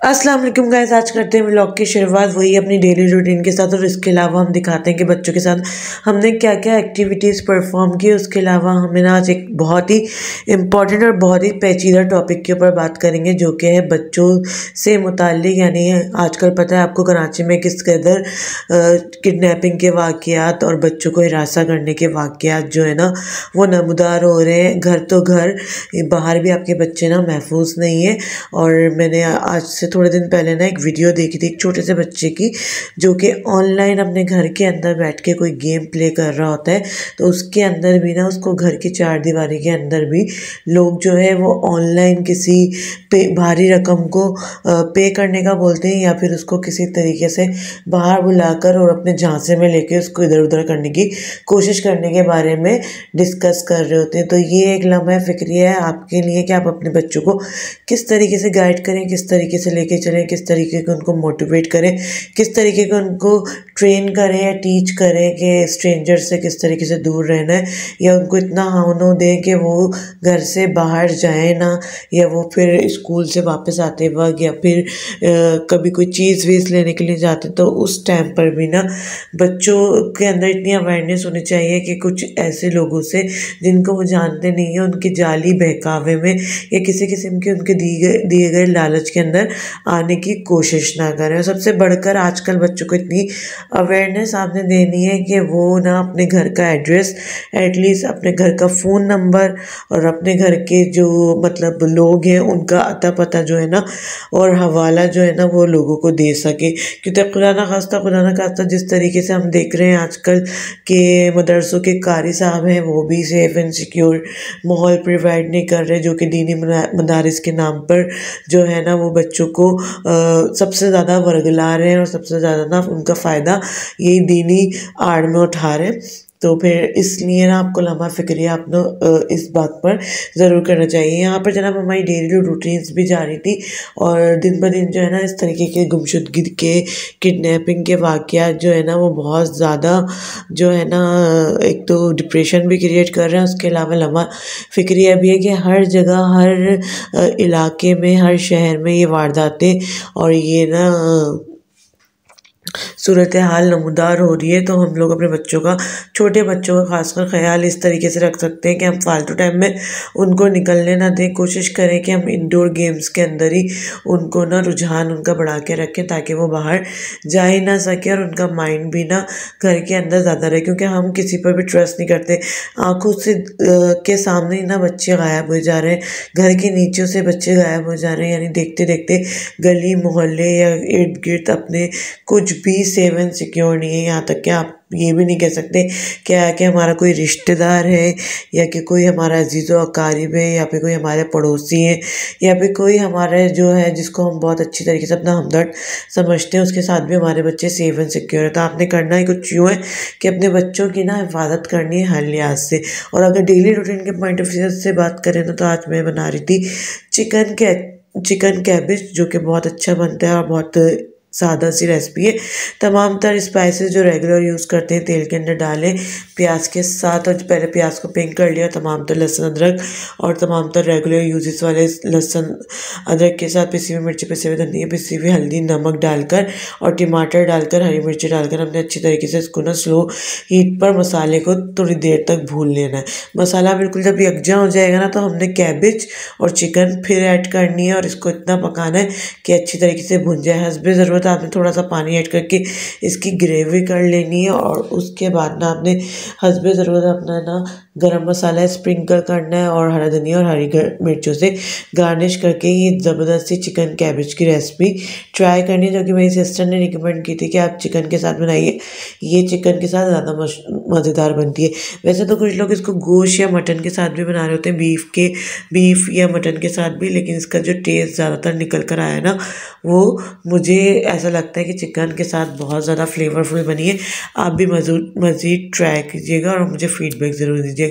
अस्सलाम वालेकुम गाइस। आज करते हैं व्लॉग की शुरुआत वही अपनी डेली रूटीन के साथ और इसके अलावा हम दिखाते हैं कि बच्चों के साथ हमने क्या क्या एक्टिविटीज़ परफॉर्म की। उसके अलावा हमें ना आज एक बहुत ही इम्पॉर्टेंट और बहुत ही पेचीदा टॉपिक के ऊपर बात करेंगे जो कि है बच्चों से मुताल्लिक। यानी आजकल पता है आपको कराची में किस कदर किडनैपिंग के वाक़यात और बच्चों को हिरासा करने के वाक़यात जो है ना वो नमूदार हो रहे हैं। घर तो घर बाहर भी आपके बच्चे ना महफूज नहीं है। और मैंने आज से थोड़े दिन पहले ना एक वीडियो देखी थी एक छोटे से बच्चे की जो कि ऑनलाइन अपने घर के अंदर बैठ के कोई गेम प्ले कर रहा होता है। तो उसके अंदर भी ना उसको घर की चार दीवारी के अंदर भी लोग जो है वो ऑनलाइन किसी भारी रकम को पे करने का बोलते हैं या फिर उसको किसी तरीके से बाहर बुलाकर और अपने झांसे में लेके उसको इधर उधर करने की कोशिश करने के बारे में डिस्कस कर रहे होते हैं। तो ये एक लम्हा फ़िक्रिया है आपके लिए कि आप अपने बच्चों को किस तरीके से गाइड करें, किस तरीके से लेके चलें, किस तरीके के उनको मोटिवेट करें, किस तरीके के उनको ट्रेन करें या टीच करें कि स्ट्रेंजर से किस तरीके से दूर रहना है, या उनको इतना हाउनो दें कि वो घर से बाहर जाए ना, या वो फिर स्कूल से वापस आते वक्त या फिर कभी कोई चीज़ वीज़ लेने के लिए जाते तो उस टाइम पर भी ना बच्चों के अंदर इतनी अवेयरनेस होनी चाहिए कि कुछ ऐसे लोगों से जिनको वो जानते नहीं है उनके जाली बहकावे में या किसी किस्म के उनके दिए गए लालच के अंदर आने की कोशिश ना करें। और सबसे बढ़कर आजकल बच्चों को इतनी अवेयरनेस आपने देनी है कि वो ना अपने घर का एड्रेस, एटलीस्ट अपने घर का फ़ोन नंबर और अपने घर के जो मतलब लोग हैं उनका अता पता जो है ना और हवाला जो है ना वो लोगों को दे सके। क्योंकि खुदा ना खास्ता जिस तरीके से हम देख रहे हैं आजकल के मदरसों के कारी साहब हैं वो भी सेफ़ एंड सिक्योर माहौल प्रोवाइड नहीं कर रहे, जो कि दीनी मदारिस के नाम पर जो है ना वो बच्चों को सबसे ज़्यादा वर्गला रहे हैं और सबसे ज़्यादा ना उनका फ़ायदा यही दीनी आड़ में उठा रहे हैं। तो फिर इसलिए ना आपको लम्हा फ़िक्रिया अपना इस बात पर ज़रूर करना चाहिए। यहाँ पर जनाब हमारी डेली रूटीन्स भी जारी थी और दिन ब दिन जो है ना इस तरीके के गुमशुदगी के किडनैपिंग के वाक़यात जो है ना वो बहुत ज़्यादा जो है ना एक तो डिप्रेशन भी क्रिएट कर रहे हैं। उसके अलावा लम्हा फ़िक्रिया भी है कि हर जगह हर इलाके में हर शहर में ये वारदातें और ये ना सूरत हाल नमूदार हो रही है। तो हम लोग अपने बच्चों का, छोटे बच्चों का खासकर ख्याल इस तरीके से रख सकते हैं कि हम फालतू टाइम में उनको निकलने ना दें। कोशिश करें कि हम इंडोर गेम्स के अंदर ही उनको ना रुझान उनका बढ़ा के रखें ताकि वो बाहर जा ही ना सके और उनका माइंड भी ना घर के अंदर ज़्यादा रहे। क्योंकि हम किसी पर भी ट्रस्ट नहीं करते। आँखों से के सामने ही ना बच्चे गायब हो जा रहे हैं, घर के नीचों से बच्चे गायब हो जा रहे हैं। यानी देखते देखते गली मोहल्ले या इर्द गिर्द अपने कुछ भी सेफ एंड सिक्योर नहीं है। यहाँ तक कि आप ये भी नहीं कह सकते क्या कि हमारा कोई रिश्तेदार है या कि कोई हमारा अजीज़ व अकारिब है या फिर कोई हमारे पड़ोसी है या फिर कोई हमारे जो है जिसको हम बहुत अच्छी तरीके से अपना हमदर्द समझते हैं उसके साथ भी हमारे बच्चे सेफ एंड सिक्योर है। तो आपने करना ही कुछ यूँ है कि अपने बच्चों की ना हिफाजत करनी है हर लिहाज से। और अगर डेली रूटीन के पॉइंट ऑफ व्यू से बात करें तो आज मैं बना रही थी चिकन कैबिज जो कि बहुत अच्छा बनता है और बहुत सादा सी रेसिपी है। तमाम तर स्पाइसेस जो रेगुलर यूज़ करते हैं तेल के अंदर डालें प्याज के साथ, और पहले प्याज को पिंक कर लिया, तमाम तर लहसुन अदरक और तमाम तर रेगुलर यूजेस वाले लहसुन अदरक के साथ पिसी हुई मिर्ची, पिसी हुई धनिया, पिसी हुई हल्दी, नमक डालकर और टमाटर डालकर हरी मिर्ची डालकर हमने अच्छी तरीके से इसको ना स्लो हीट पर मसाले को थोड़ी देर तक भून लेना है। मसाला बिल्कुल जब यकजा हो जाएगा ना तो हमने कैबेज और चिकन फिर ऐड करनी है और इसको इतना पकाना है कि अच्छी तरीके से भुन जाए। हस्बे ज़रूरत आपने थोड़ा सा पानी ऐड करके इसकी ग्रेवी कर लेनी है और उसके बाद ना आपने हस्बे ज़रूरत अपना ना गरम मसाला स्प्रिंकल करना है और हरा धनिया और हरी मिर्चों से गार्निश करके ये ज़बरदस्ती चिकन कैबेज की रेसिपी ट्राई करनी है, जो कि मेरी सिस्टर ने रिकमेंड की थी कि आप चिकन के साथ बनाइए, ये चिकन के साथ ज़्यादा मज़ेदार बनती है। वैसे तो कुछ लोग इसको गोश्त या मटन के साथ भी बना रहे होते हैं, बीफ या मटन के साथ भी, लेकिन इसका जो टेस्ट ज़्यादातर निकल कर आया ना वो मुझे ऐसा लगता है कि चिकन के साथ बहुत ज़्यादा फ्लेवरफुल बनी है। आप भी मज़ीद ट्राई कीजिएगा और मुझे फीडबैक ज़रूर दीजिएगा।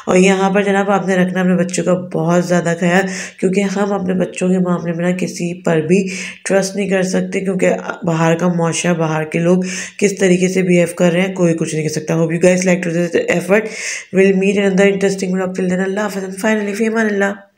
और यहाँ पर जनाब आपने रखना अपने बच्चों का बहुत ज़्यादा ख्याल, क्योंकि हम अपने बच्चों के मामले में ना किसी पर भी ट्रस्ट नहीं कर सकते, क्योंकि बाहर का मौशा, बाहर के लोग किस तरीके से बिहेव कर रहे हैं कोई कुछ नहीं कर सकता। Hope you guys like to this effort, will meet in another interesting vlog. Till then अल्लाह हाफ़िज़ and finally fee Aman Allah.